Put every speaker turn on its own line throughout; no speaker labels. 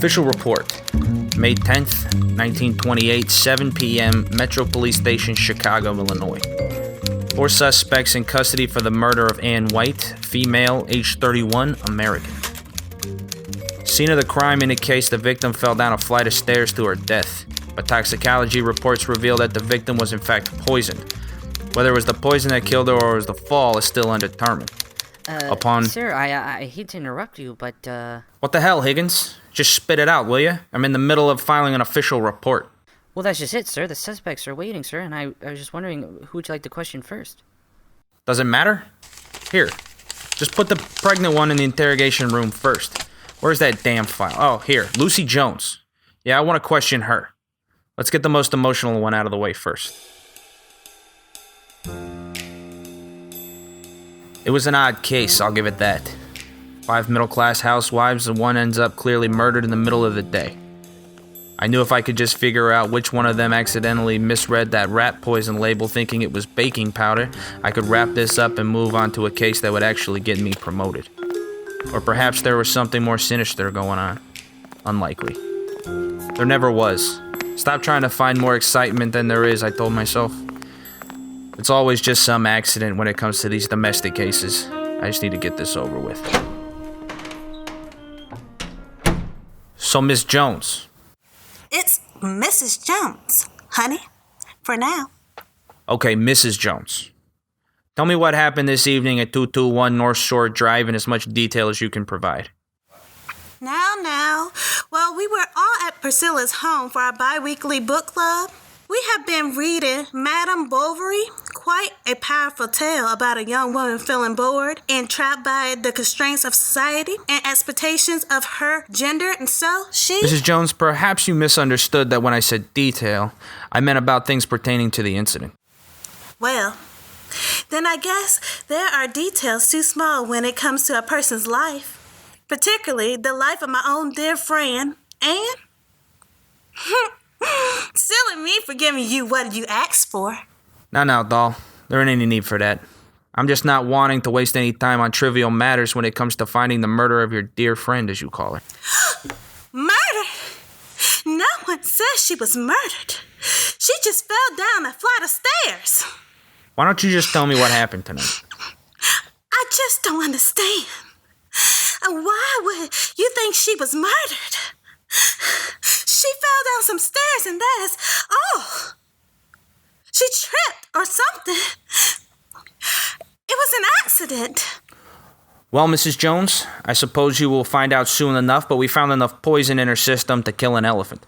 Official report. May 10th, 1928, 7 p.m., Metro Police Station, Chicago, Illinois. 4 suspects in custody for the murder of Ann White, female, age 31, American. Scene of the crime indicates the victim fell down a flight of stairs to her death, but toxicology reports reveal that the victim was in fact poisoned. Whether it was the poison that killed her or it was the fall is still undetermined.
Sir, I hate to interrupt you, but,
What the hell, Higgins? Just spit it out, will you? I'm in the middle of filing an official report.
Well, that's just it, sir. The suspects are waiting, sir, and I was just wondering, who would you like to question first?
Does it matter? Here, just put the pregnant one in the interrogation room first. Where's that damn file? Oh, here, Lucy Jones. Yeah, I want to question her. Let's get the most emotional one out of the way first. It was an odd case, I'll give it that. 5 middle-class housewives and one ends up clearly murdered in the middle of the day. I knew if I could just figure out which one of them accidentally misread that rat poison label thinking it was baking powder, I could wrap this up and move on to a case that would actually get me promoted. Or perhaps there was something more sinister going on. Unlikely. There never was. Stop trying to find more excitement than there is, I told myself. It's always just some accident when it comes to these domestic cases. I just need to get this over with. So, Miss Jones.
It's Mrs. Jones, honey. For now.
Okay, Mrs. Jones. Tell me what happened this evening at 221 North Shore Drive in as much detail as you can provide.
Now. Well, we were all at Priscilla's home for our bi-weekly book club. We have been reading Madame Bovary, quite a powerful tale about a young woman feeling bored and trapped by the constraints of society and expectations of her gender, and so she...
Mrs. Jones, perhaps you misunderstood that when I said detail, I meant about things pertaining to the incident.
Well, then I guess there are details too small when it comes to a person's life, particularly the life of my own dear friend, Anne. Silly me for giving you what you asked for.
Now, doll. There ain't any need for that. I'm just not wanting to waste any time on trivial matters when it comes to finding the murder of your dear friend, as you call her.
Murder? No one says she was murdered. She just fell down a flight of stairs.
Why don't you just tell me what happened tonight?
I just don't understand. Why would you think she was murdered? She fell down some stairs and that is all. She tripped or something. It was an accident.
Well, Mrs. Jones, I suppose you will find out soon enough, but we found enough poison in her system to kill an elephant.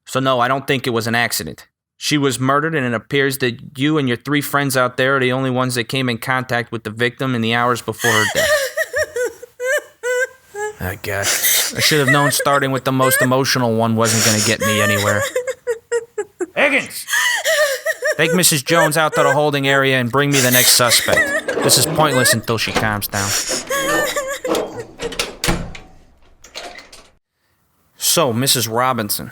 So no, I don't think it was an accident. She was murdered, and it appears that you and your 3 friends out there are the only ones that came in contact with the victim in the hours before her death. Oh, God. I should have known starting with the most emotional one wasn't going to get me anywhere. Higgins! Take Mrs. Jones out to the holding area and bring me the next suspect. This is pointless until she calms down. So, Mrs. Robinson.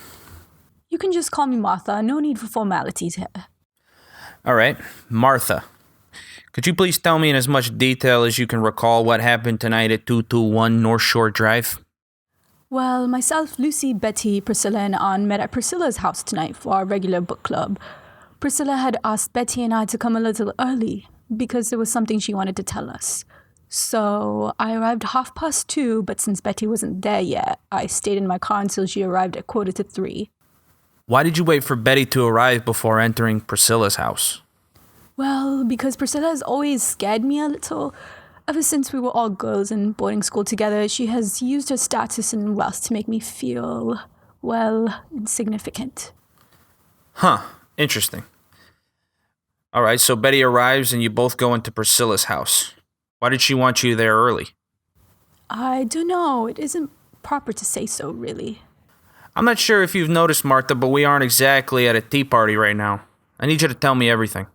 You can just call me Martha. No need for formalities here.
All right, Martha. Could you please tell me in as much detail as you can recall what happened tonight at 221 North Shore Drive?
Well, myself, Lucy, Betty, Pricilla, and Anne met at Priscilla's house tonight for our regular book club. Pricilla had asked Betty and I to come a little early because there was something she wanted to tell us. So I arrived 2:30, but since Betty wasn't there yet, I stayed in my car until she arrived at 2:45.
Why did you wait for Betty to arrive before entering Priscilla's house?
Well, because Pricilla has always scared me a little. Ever since we were all girls in boarding school together, she has used her status and wealth to make me feel, well, insignificant.
Huh, interesting. All right, so Betty arrives and you both go into Priscilla's house. Why did she want you there early?
I don't know. It isn't proper to say so, really.
I'm not sure if you've noticed, Martha, but we aren't exactly at a tea party right now. I need you to tell me everything.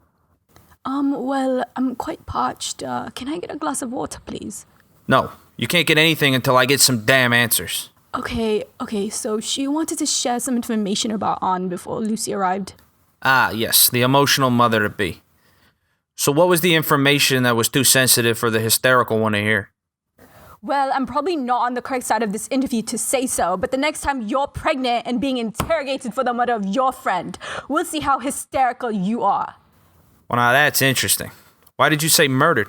Well, I'm quite parched. Can I get a glass of water, please?
No, you can't get anything until I get some damn answers.
Okay, so she wanted to share some information about Anne before Lucy arrived.
Ah, yes, the emotional mother-to-be. So what was the information that was too sensitive for the hysterical one to hear?
Well, I'm probably not on the correct side of this interview to say so, but the next time you're pregnant and being interrogated for the murder of your friend, we'll see how hysterical you are.
Well, now that's interesting. Why did you say murdered?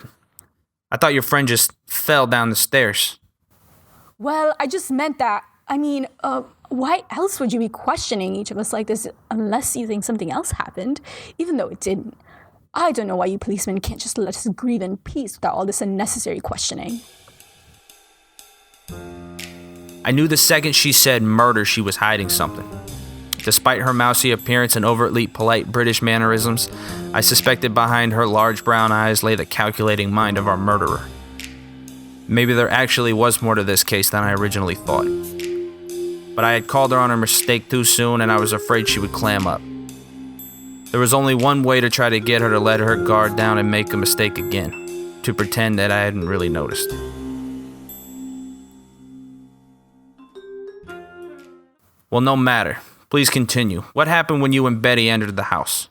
I thought your friend just fell down the stairs.
Well, I just meant that. Why else would you be questioning each of us like this unless you think something else happened, even though it didn't? I don't know why you policemen can't just let us grieve in peace without all this unnecessary questioning.
I knew the second she said murder, she was hiding something. Despite her mousy appearance and overtly polite British mannerisms, I suspected behind her large brown eyes lay the calculating mind of our murderer. Maybe there actually was more to this case than I originally thought. But I had called her on her mistake too soon, and I was afraid she would clam up. There was only one way to try to get her to let her guard down and make a mistake again, to pretend that I hadn't really noticed. Well, no matter. Please continue. What happened when you and Betty entered the house?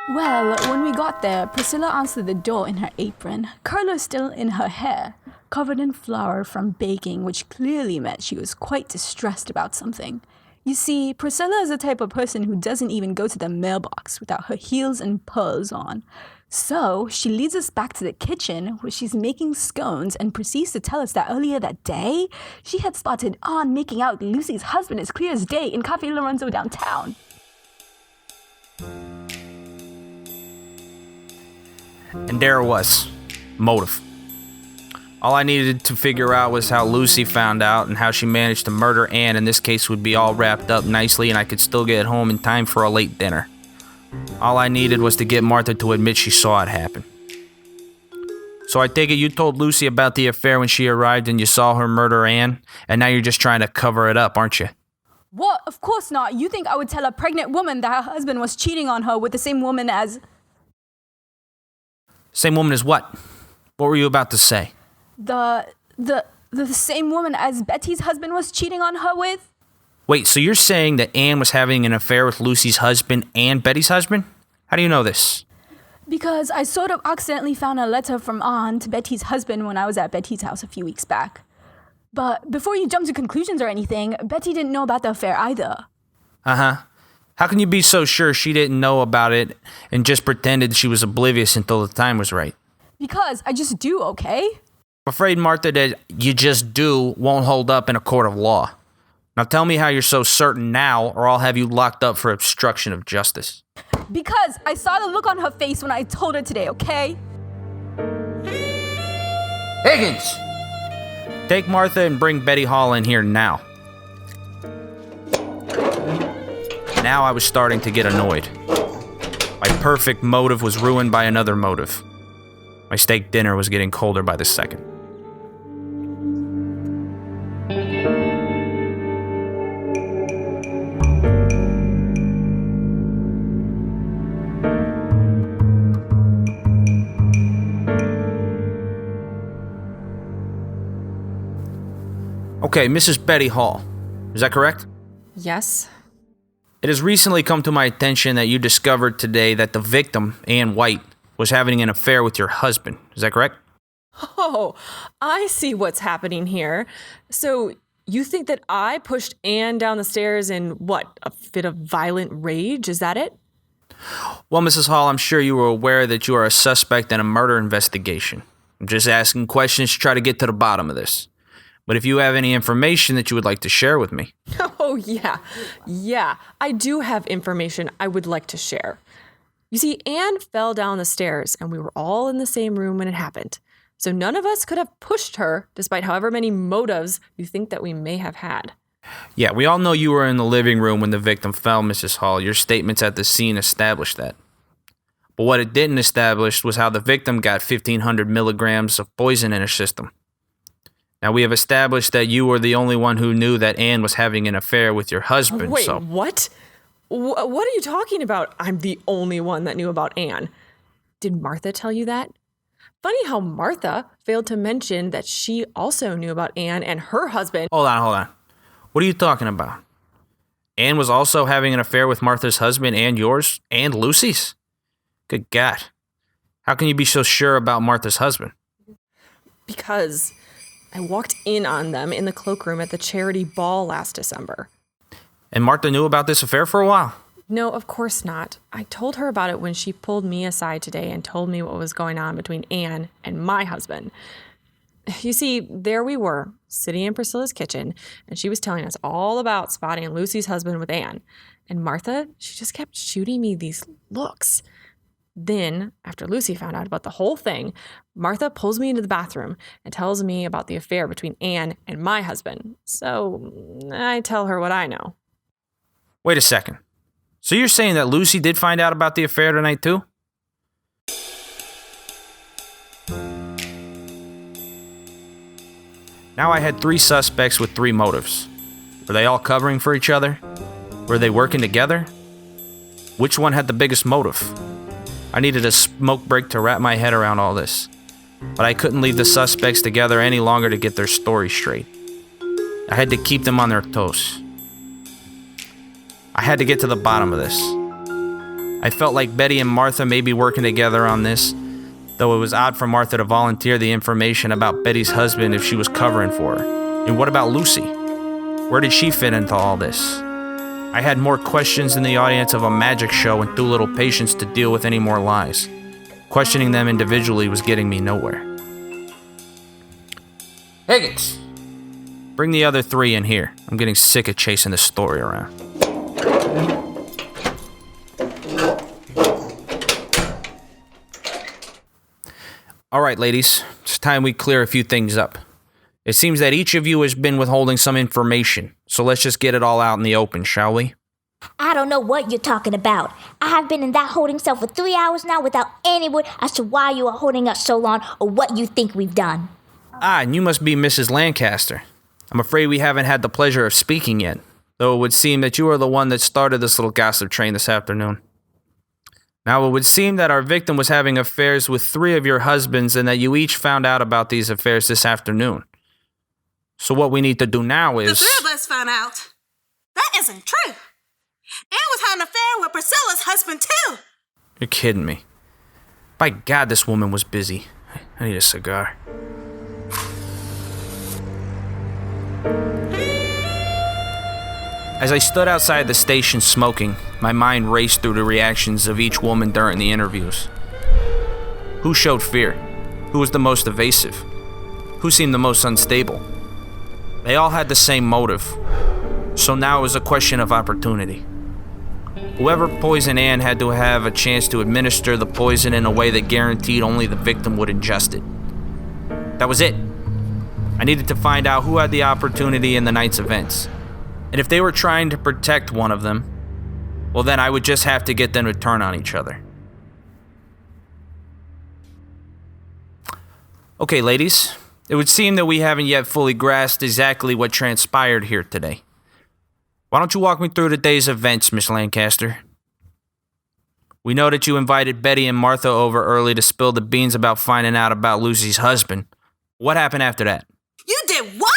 Well, when we got there, Pricilla answered the door in her apron, curler still in her hair, covered in flour from baking, which clearly meant she was quite distressed about something. You see, Pricilla is the type of person who doesn't even go to the mailbox without her heels and pearls on. So, she leads us back to the kitchen where she's making scones and proceeds to tell us that earlier that day, she had spotted Anne making out with Lucy's husband as clear as day in Cafe Lorenzo downtown.
And there it was. Motive. All I needed to figure out was how Lucy found out and how she managed to murder Anne, and this case would be all wrapped up nicely and I could still get home in time for a late dinner. All I needed was to get Martha to admit she saw it happen. So I take it you told Lucy about the affair when she arrived and you saw her murder Anne, and now you're just trying to cover it up, aren't you?
What? Of course not. You think I would tell a pregnant woman that her husband was cheating on her with the same woman as...
Same woman as what? What were you about to say?
The same woman as Betty's husband was cheating on her with?
Wait, so you're saying that Anne was having an affair with Lucy's husband and Betty's husband? How do you know this?
Because I sort of accidentally found a letter from Anne to Betty's husband when I was at Betty's house a few weeks back. But before you jump to conclusions or anything, Betty didn't know about the affair either.
Uh-huh. How can you be so sure she didn't know about it and just pretended she was oblivious until the time was right?
Because I just do, okay?
I'm afraid, Martha, that you just do won't hold up in a court of law. Now tell me how you're so certain now, or I'll have you locked up for obstruction of justice.
Because I saw the look on her face when I told her today, okay?
Higgins! Take Martha and bring Betty Hall in here now. Now I was starting to get annoyed. My perfect motive was ruined by another motive. My steak dinner was getting colder by the second. Okay, Mrs. Betty Hall. Is that correct?
Yes.
It has recently come to my attention that you discovered today that the victim, Ann White, was having an affair with your husband. Is that correct?
Oh, I see what's happening here. So you think that I pushed Anne down the stairs in, what, a fit of violent rage? Is that it?
Well, Mrs. Hall, I'm sure you were aware that you are a suspect in a murder investigation. I'm just asking questions to try to get to the bottom of this. But if you have any information that you would like to share with me.
Oh, yeah. Yeah, I do have information I would like to share. You see, Anne fell down the stairs, and we were all in the same room when it happened. So none of us could have pushed her, despite however many motives you think that we may have had.
Yeah, we all know you were in the living room when the victim fell, Mrs. Hall. Your statements at the scene established that. But what it didn't establish was how the victim got 1,500 milligrams of poison in her system. Now, we have established that you were the only one who knew that Anne was having an affair with your husband,
Wait,
so...
what? What are you talking about? I'm the only one that knew about Anne. Did Martha tell you that? Funny how Martha failed to mention that she also knew about Anne and her husband.
Hold on. What are you talking about? Anne was also having an affair with Martha's husband and yours and Lucy's? Good God. How can you be so sure about Martha's husband?
Because I walked in on them in the cloakroom at the charity ball last December.
And Martha knew about this affair for a while?
No, of course not. I told her about it when she pulled me aside today and told me what was going on between Anne and my husband. You see, there we were, sitting in Priscilla's kitchen, and she was telling us all about spotting Lucy's husband with Anne. And Martha, she just kept shooting me these looks. Then, after Lucy found out about the whole thing, Martha pulls me into the bathroom and tells me about the affair between Anne and my husband. So I tell her what I know.
Wait a second. So you're saying that Lucy did find out about the affair tonight too? Now I had 3 suspects with 3 motives. Were they all covering for each other? Were they working together? Which one had the biggest motive? I needed a smoke break to wrap my head around all this. But I couldn't leave the suspects together any longer to get their story straight. I had to keep them on their toes. I had to get to the bottom of this. I felt like Betty and Martha may be working together on this, though it was odd for Martha to volunteer the information about Betty's husband if she was covering for her. And what about Lucy? Where did she fit into all this? I had more questions than the audience of a magic show and too little patience to deal with any more lies. Questioning them individually was getting me nowhere. Higgins! Bring the other 3 in here. I'm getting sick of chasing this story around. All right, ladies, it's time we clear a few things up. It seems that each of you has been withholding some information, so let's just get it all out in the open, shall we?
I don't know what you're talking about. I have been in that holding cell for 3 hours now without any word as to why you are holding us so long or what you think we've done.
Ah, and you must be Mrs. Lancaster. I'm afraid we haven't had the pleasure of speaking yet, though it would seem that you are the one that started this little gossip train this afternoon. Now, it would seem that our victim was having affairs with 3 of your husbands and that you each found out about these affairs this afternoon. So what we need to do now is...
The 3 of us found out. That isn't true. Anne was having an affair with Priscilla's husband, too.
You're kidding me. By God, this woman was busy. I need a cigar. As I stood outside the station smoking, my mind raced through the reactions of each woman during the interviews. Who showed fear? Who was the most evasive? Who seemed the most unstable? They all had the same motive. So now it was a question of opportunity. Whoever poisoned Anne had to have a chance to administer the poison in a way that guaranteed only the victim would ingest it. That was it. I needed to find out who had the opportunity in the night's events. And if they were trying to protect one of them, well then I would just have to get them to turn on each other. Okay, ladies, it would seem that we haven't yet fully grasped exactly what transpired here today. Why don't you walk me through the day's events, Miss Lancaster? We know that you invited Betty and Martha over early to spill the beans about finding out about Lucy's husband. What happened after that?
You did what?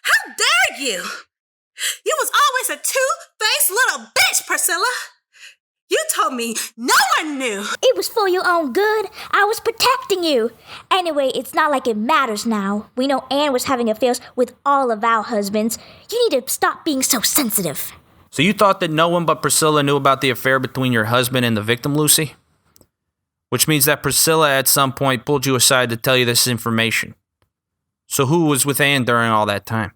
How dare you? You was always a two-faced little bitch, Pricilla. You told me no one knew.
It was for your own good. I was protecting you. Anyway, it's not like it matters now. We know Anne was having affairs with all of our husbands. You need to stop being so sensitive.
So you thought that no one but Pricilla knew about the affair between your husband and the victim, Lucy? Which means that Pricilla at some point pulled you aside to tell you this information. So who was with Anne during all that time?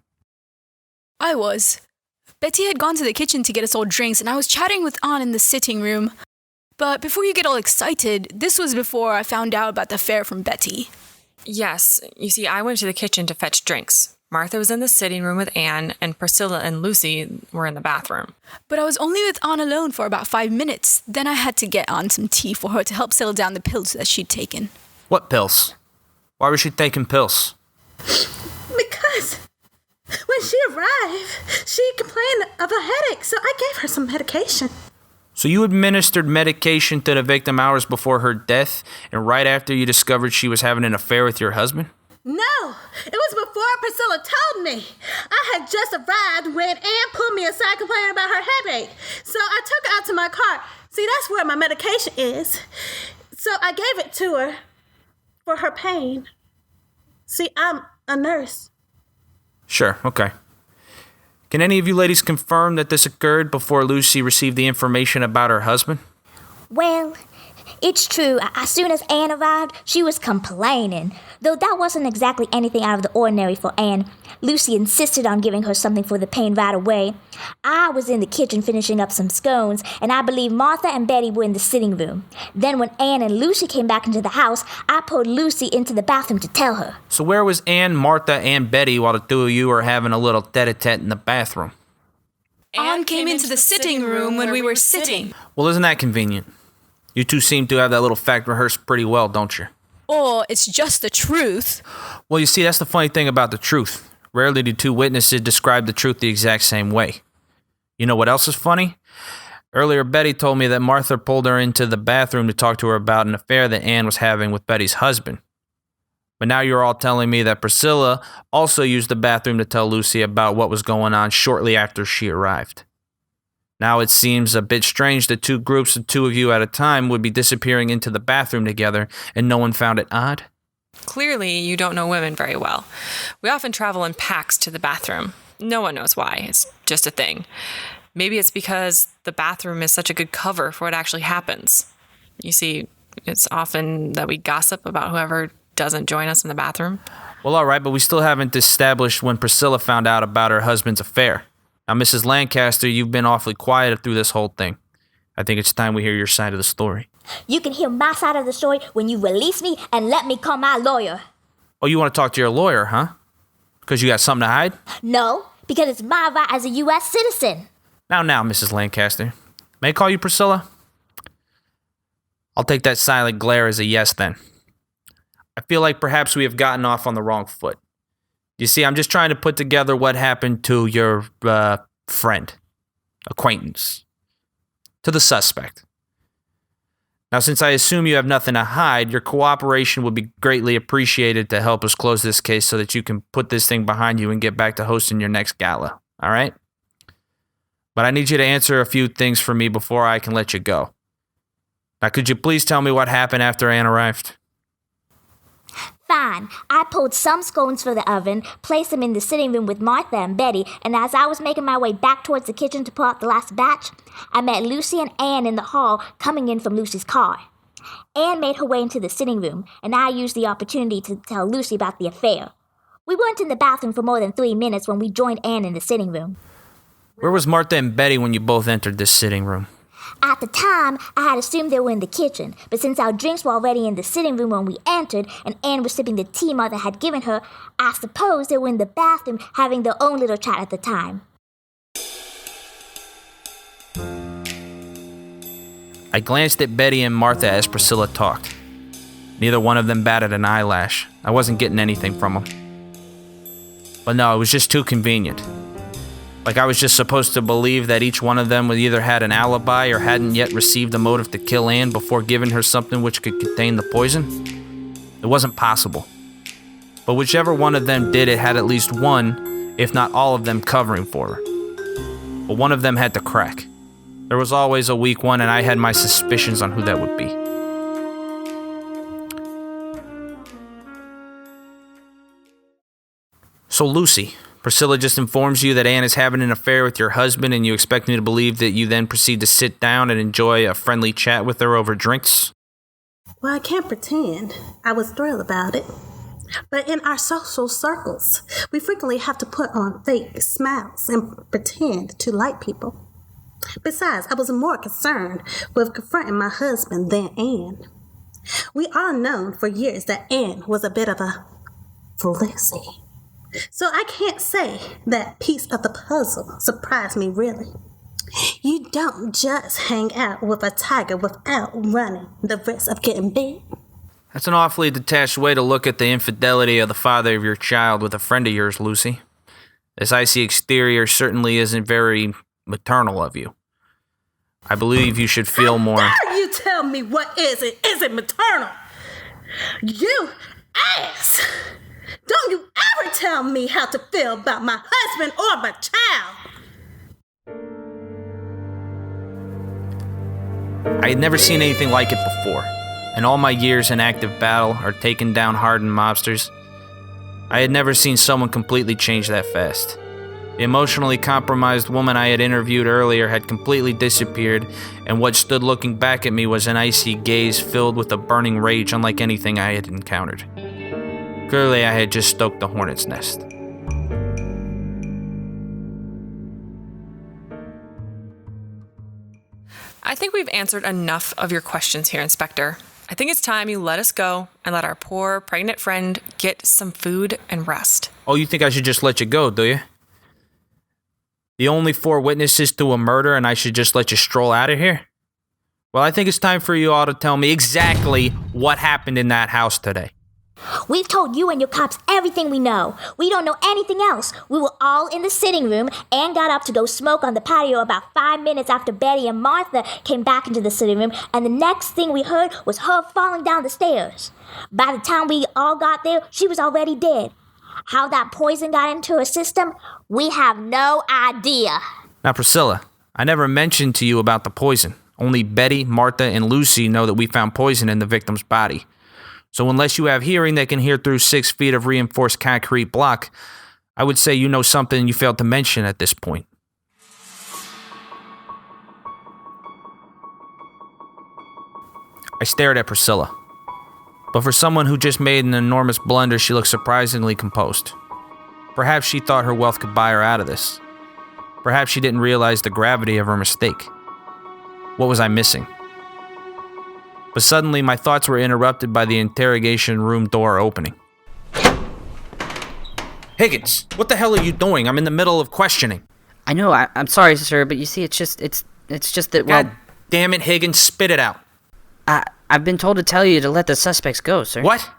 I was. Betty had gone to the kitchen to get us all drinks, and I was chatting with Anne in the sitting room. But before you get all excited, this was before I found out about the affair from Betty.
Yes, you see, I went to the kitchen to fetch drinks. Martha was in the sitting room with Anne, and Pricilla and Lucy were in the bathroom.
But I was only with Anne alone for about 5 minutes. Then I had to get Anne some tea for her to help settle down the pills that she'd taken.
What pills? Why was she taking pills?
Because when she arrived, she complained of a headache, so I gave her some medication.
So you administered medication to the victim hours before her death, and right after you discovered she was having an affair with your husband?
No, it was before Priscilla told me. I had just arrived when Anne pulled me aside complaining about her headache. So I took her out to my car. See, that's where my medication is. So I gave it to her for her pain. See, I'm a nurse.
Sure, okay. Can any of you ladies confirm that this occurred before Lucy received the information about her husband?
Well, it's true. As soon as Anne arrived, she was complaining. Though that wasn't exactly anything out of the ordinary for Anne. Lucy insisted on giving her something for the pain right away. I was in the kitchen finishing up some scones, and I believe Martha and Betty were in the sitting room. Then when Anne and Lucy came back into the house, I pulled Lucy into the bathroom to tell her.
So where was Anne, Martha, and Betty while the two of you were having a little tete-a-tete in the bathroom?
Anne came into the sitting room when we were sitting.
Well, isn't that convenient? You two seem to have that little fact rehearsed pretty well, don't you?
Or it's just the truth.
Well, you see, that's the funny thing about the truth. Rarely do two witnesses describe the truth the exact same way. You know what else is funny? Earlier, Betty told me that Martha pulled her into the bathroom to talk to her about an affair that Anne was having with Betty's husband. But now you're all telling me that Pricilla also used the bathroom to tell Lucy about what was going on shortly after she arrived. Now it seems a bit strange that two groups of two of you at a time would be disappearing into the bathroom together and no one found it odd.
Clearly, you don't know women very well. We often travel in packs to the bathroom. No one knows why. It's just a thing. Maybe it's because the bathroom is such a good cover for what actually happens. You see, it's often that we gossip about whoever doesn't join us in the bathroom.
Well, all right, but we still haven't established when Pricilla found out about her husband's affair. Now, Mrs. Lancaster, you've been awfully quiet through this whole thing. I think it's time we hear your side of the story.
You can hear my side of the story when you release me and let me call my lawyer.
Oh, you want to talk to your lawyer, huh? Because you got something to hide?
No, because it's my right as a U.S. citizen.
Now, Mrs. Lancaster. May I call you Pricilla? I'll take that silent glare as a yes, then. I feel like perhaps we have gotten off on the wrong foot. You see, I'm just trying to put together what happened to your friend, acquaintance, to the suspect. Now, since I assume you have nothing to hide, your cooperation would be greatly appreciated to help us close this case so that you can put this thing behind you and get back to hosting your next gala, all right? But I need you to answer a few things for me before I can let you go. Now, could you please tell me what happened after Anne arrived?
Fine. I pulled some scones for the oven, placed them in the sitting room with Martha and Betty, and as I was making my way back towards the kitchen to pull out the last batch, I met Lucy and Anne in the hall coming in from Lucy's car. Anne made her way into the sitting room, and I used the opportunity to tell Lucy about the affair. We weren't in the bathroom for more than 3 minutes when we joined Anne in the sitting room.
Where was Martha and Betty when you both entered this sitting room?
At the time, I had assumed they were in the kitchen, but since our drinks were already in the sitting room when we entered, and Anne was sipping the tea Martha had given her, I suppose they were in the bathroom having their own little chat at the time.
I glanced at Betty and Martha as Pricilla talked. Neither one of them batted an eyelash. I wasn't getting anything from them. But no, it was just too convenient. Like I was just supposed to believe that each one of them would either had an alibi or hadn't yet received a motive to kill Anne before giving her something which could contain the poison. It wasn't possible. But whichever one of them did it had at least one, if not all of them, covering for her. But one of them had to crack. There was always a weak one, and I had my suspicions on who that would be. So Lucy, Pricilla just informs you that Anne is having an affair with your husband, and you expect me to believe that you then proceed to sit down and enjoy a friendly chat with her over drinks?
Well, I can't pretend I was thrilled about it. But in our social circles, we frequently have to put on fake smiles and pretend to like people. Besides, I was more concerned with confronting my husband than Anne. We all known for years that Anne was a bit of a flizzy. So I can't say that piece of the puzzle surprised me really. You don't just hang out with a tiger without running the risk of getting bit.
That's an awfully detached way to look at the infidelity of the father of your child with a friend of yours, Lucy. This icy exterior certainly isn't very maternal of you. I believe you should feel more...
How dare you tell me what isn't maternal? You ass! Don't you ever tell me how to feel about my husband or my child!
I had never seen anything like it before. In all my years in active battle or taking down hardened mobsters, I had never seen someone completely change that fast. The emotionally compromised woman I had interviewed earlier had completely disappeared, and what stood looking back at me was an icy gaze filled with a burning rage unlike anything I had encountered. Clearly, I had just stoked the hornet's nest.
I think we've answered enough of your questions here, Inspector. I think it's time you let us go and let our poor pregnant friend get some food and rest.
Oh, you think I should just let you go, do you? The only 4 witnesses to a murder and I should just let you stroll out of here? Well, I think it's time for you all to tell me exactly what happened in that house today.
We've told you and your cops everything we know. We don't know anything else. We were all in the sitting room and got up to go smoke on the patio about 5 minutes after Betty and Martha came back into the sitting room, and the next thing we heard was her falling down the stairs. By the time we all got there, she was already dead. How that poison got into her system, we have no idea.
Now, Pricilla, I never mentioned to you about the poison. Only Betty, Martha, and Lucy know that we found poison in the victim's body. So unless you have hearing that can hear through 6 feet of reinforced concrete block, I would say you know something you failed to mention at this point. I stared at Pricilla. But for someone who just made an enormous blunder, she looked surprisingly composed. Perhaps she thought her wealth could buy her out of this. Perhaps she didn't realize the gravity of her mistake. What was I missing? But suddenly, my thoughts were interrupted by the interrogation room door opening. Higgins, what the hell are you doing? I'm in the middle of questioning.
I know, I'm sorry, sir, but you see, it's just that, well...
God damn it, Higgins, spit it out.
I've been told to tell you to let the suspects go, sir.
What?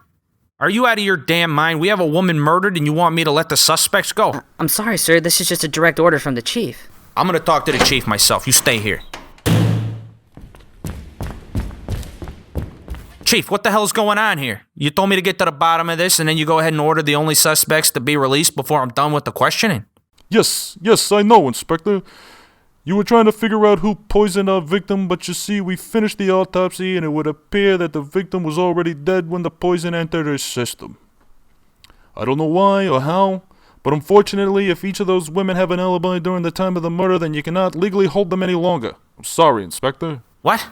Are you out of your damn mind? We have a woman murdered and you want me to let the suspects go?
I'm sorry, sir, this is just a direct order from the chief.
I'm gonna talk to the chief myself. You stay here. Chief, what the hell's going on here? You told me to get to the bottom of this, and then you go ahead and order the only suspects to be released before I'm done with the questioning.
Yes, I know, Inspector. You were trying to figure out who poisoned our victim, but you see, we finished the autopsy, and it would appear that the victim was already dead when the poison entered her system. I don't know why or how, but unfortunately, if each of those women have an alibi during the time of the murder, then you cannot legally hold them any longer. I'm sorry, Inspector.
What?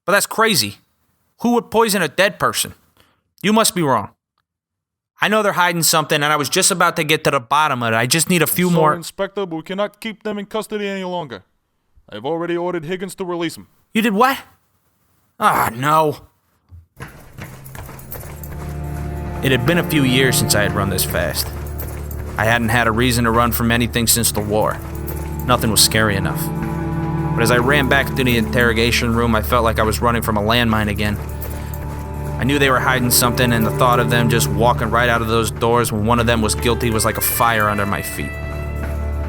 But that's crazy. Who would poison a dead person? You must be wrong. I know they're hiding something, and I was just about to get to the bottom of it. I just need a few more...
Inspector, but we cannot keep them in custody any longer. I've already ordered Higgins to release them.
You did what? No. It had been a few years since I had run this fast. I hadn't had a reason to run from anything since the war. Nothing was scary enough. But as I ran back to the interrogation room, I felt like I was running from a landmine again. I knew they were hiding something, and the thought of them just walking right out of those doors when one of them was guilty was like a fire under my feet.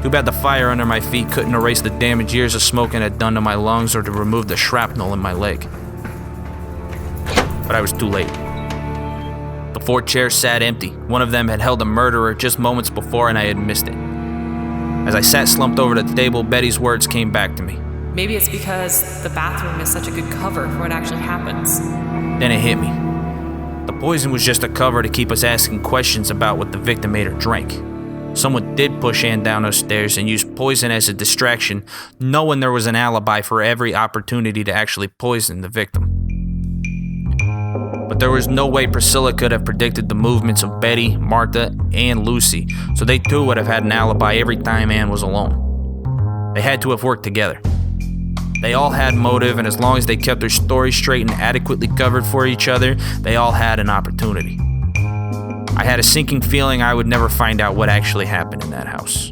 Too bad the fire under my feet couldn't erase the damage years of smoking had done to my lungs or to remove the shrapnel in my leg. But I was too late. The 4 chairs sat empty. One of them had held a murderer just moments before, and I had missed it. As I sat slumped over the table, Betty's words came back to me.
Maybe it's because the bathroom is such a good cover for what actually happens.
Then it hit me. The poison was just a cover to keep us asking questions about what the victim ate or drank. Someone did push Ann down those stairs and used poison as a distraction, knowing there was an alibi for every opportunity to actually poison the victim. But there was no way Pricilla could have predicted the movements of Betty, Martha, and Lucy, so they too would have had an alibi every time Ann was alone. They had to have worked together. They all had motive, and as long as they kept their story straight and adequately covered for each other, they all had an opportunity. I had a sinking feeling I would never find out what actually happened in that house.